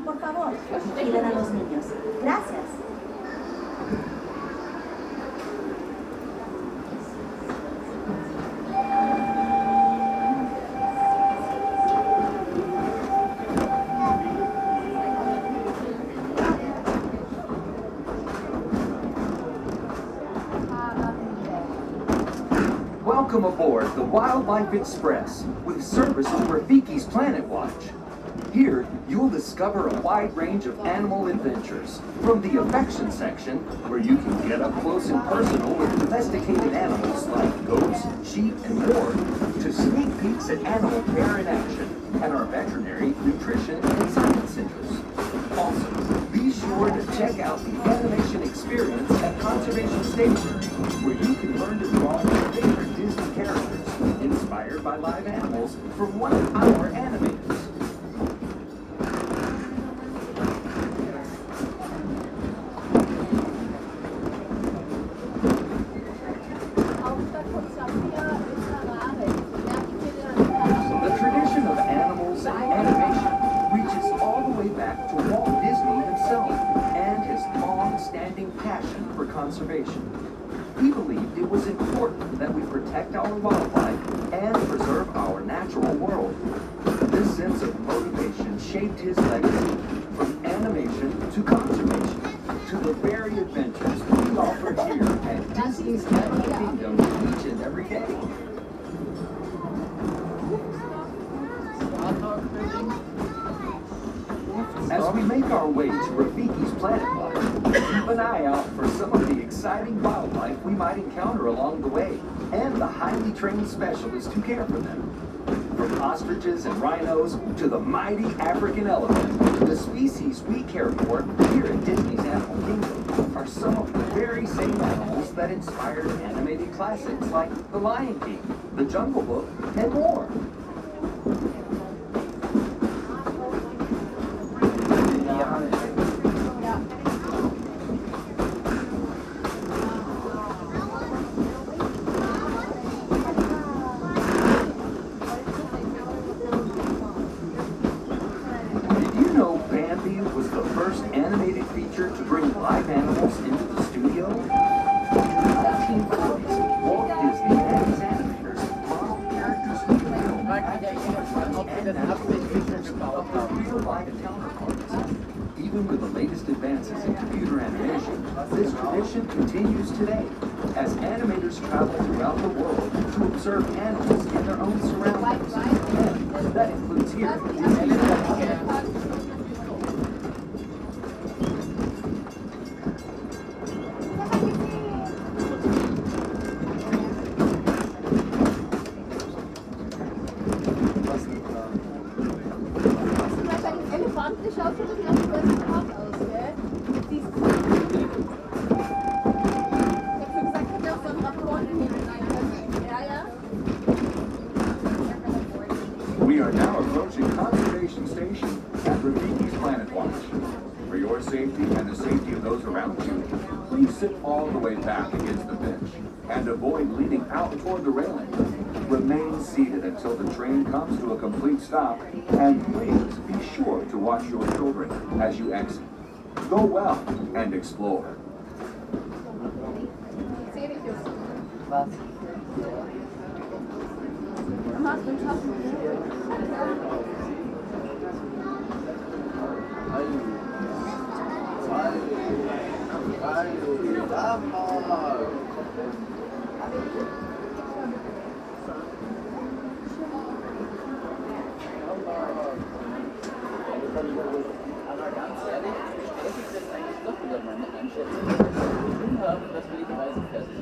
Por favor, cuiden a los niños. Gracias. Welcome aboard the Wildlife Express with service to Rafiki's Planet Watch. Here, you'll discover a wide range of animal adventures, from the affection section, where you can get up close and personal with domesticated animals like goats, sheep, and more, to sneak peeks at animal care in action at our veterinary, nutrition, and science centers. Also, be sure to check out the animation experience at Conservation Station, where you can learn to draw your favorite Disney characters, inspired by live animals from one of our animators. The tradition of animals and animation reaches all the way back to Walt Disney himself and his long-standing passion for conservation. He believed it was important that we protect our wildlife and preserve our natural world. This sense of motivation shaped his legacy from animation to conservation to the very adventures we offer here at Disney's Animal Kingdom each and every day. As we make our way to Rafiki's Planet Watch, keep an eye out for some of the exciting wildlife we might encounter along the way, and the highly trained specialists who care for them. From ostriches and rhinos to the mighty African elephant, the species we care for here at Disney's Animal Kingdom are some of the very same animals that inspired animated classics like The Lion King, The Jungle Book, and more. Was the first animated feature to bring live animals into the studio? In the 1940s, Walt Disney and his animators modeled characters he built and real-life counterparts. Even with the latest advances in computer animation, this tradition continues today as animators travel throughout the world to observe animals in their own surroundings. And that includes here at Disney's Animal Kingdom. We are now approaching Conservation Station at Rafiki's Planet Watch. For your safety and the safety of those around you, please sit all the way back against the bench and avoid leaning out toward the railing. Remain seated until the train comes to a complete stop, and please be sure to watch your children as you exit. Go well and explore. Aber ganz ehrlich, das ist jetzt eigentlich doch wieder meine Einschätzung. Wir haben das willigerweise fertig.